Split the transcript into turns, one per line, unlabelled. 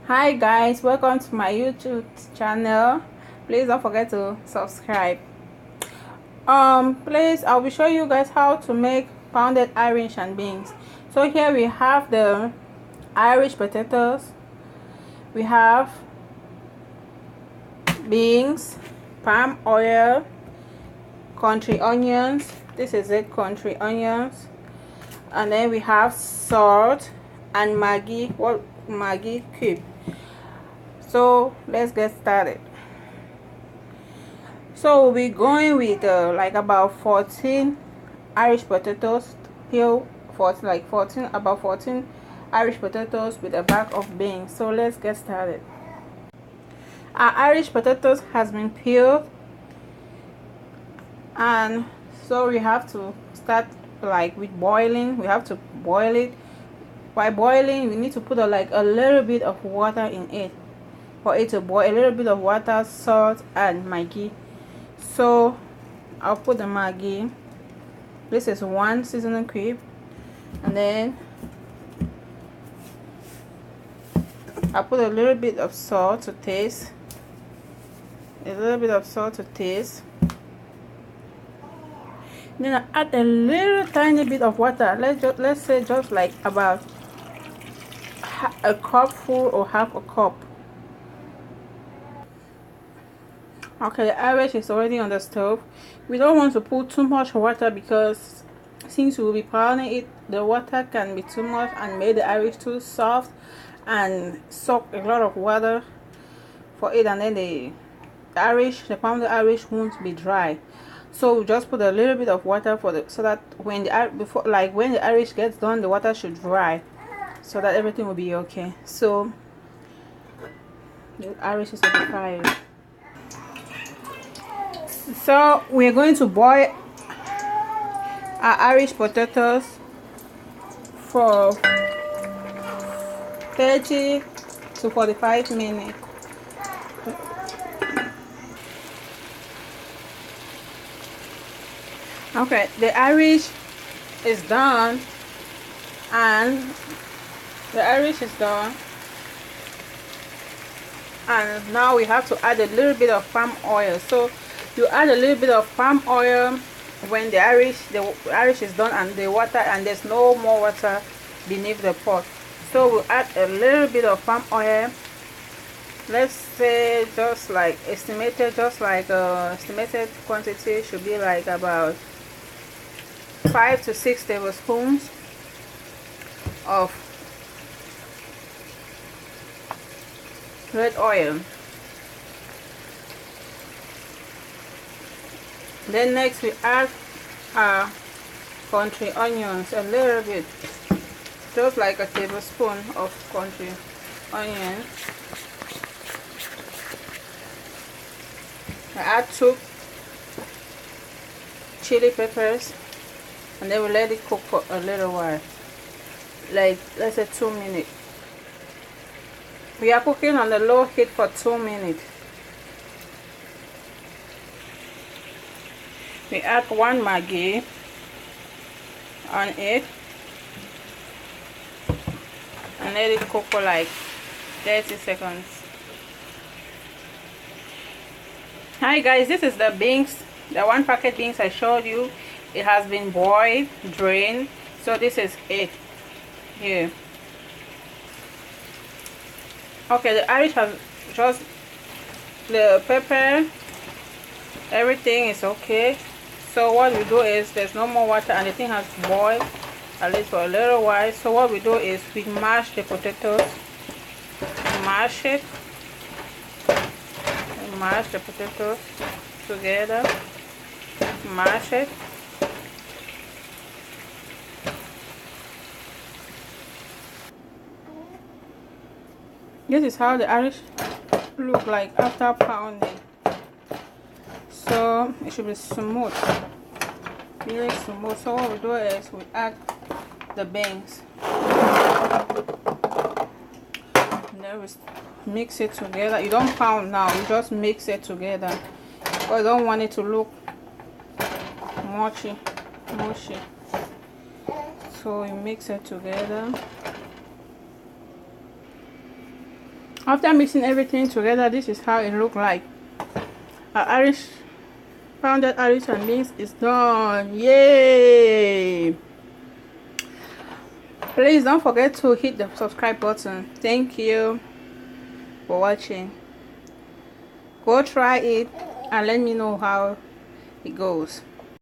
Hi guys, welcome to my YouTube channel. Please don't forget to subscribe. Please, I'll be showing you guys how to make pounded Irish and beans. So here we have the Irish potatoes, we have beans, palm oil, country onions. This is it, country onions. And then we have salt and Maggie, Maggie cube. So let's get started. So we'll be going with like about 14 Irish potatoes, peel 14, like 14, about 14 Irish potatoes with a bag of beans. So let's get started. Our Irish potatoes has been peeled, and so we have to start like with boiling. We have to boil it. By boiling, we need to put like a little bit of water in it for it to boil. A little bit of water, salt, and Maggi. So I'll put the Maggi. This is one seasoning cube, and then I'll put a little bit of salt to taste. A little bit of salt to taste. Then I add a little tiny bit of water. Let's say just like about a cup full or half a cup. Okay, the Irish is already on the stove. We don't want to put too much water because since we will be pounding it, the water can be too much and make the Irish too soft and suck a lot of water for it, and then the pounded Irish won't be dry. So we just put a little bit of water for the so that when the Irish gets done, the water should dry, so that everything will be okay. So the Irish is on the fire. So we're going to boil our Irish potatoes for 30 to 45 minutes. Okay, the Irish is done, and now we have to add a little bit of palm oil. So you add a little bit of palm oil when the Irish is done and the water, and there's no more water beneath the pot. So we'll add a little bit of palm oil. Let's say just like estimated quantity should be like about 5 to 6 tablespoons of red oil. Then next we add our country onions, a little bit, just like a tablespoon of country onions. I add 2 chili peppers, and then we let it cook for a little while, like let's say 2 minutes. We are cooking on the low heat for 2 minutes. We add 1 Maggi on it and let it cook for like 30 seconds. Hi guys, this is the beans, the 1 packet beans I showed you. It has been boiled, drained. So this is it here. Okay, the Irish has just the pepper, everything is okay. So what we do is, there's no more water and the thing has boiled at least for a little while. So what we do is we mash the potatoes, mash it, and mash the potatoes together, mash it. This is how the Irish look like after pounding. So it should be smooth, really smooth. So what we do is we add the beans, and then we mix it together. You don't pound now, you just mix it together because you don't want it to look mushy. So you mix it together. After mixing everything together, this is how it look like. Our Irish pounded Irish and beans is done. Yay! Please don't forget to hit the subscribe button. Thank you for watching. Go try it and let me know how it goes.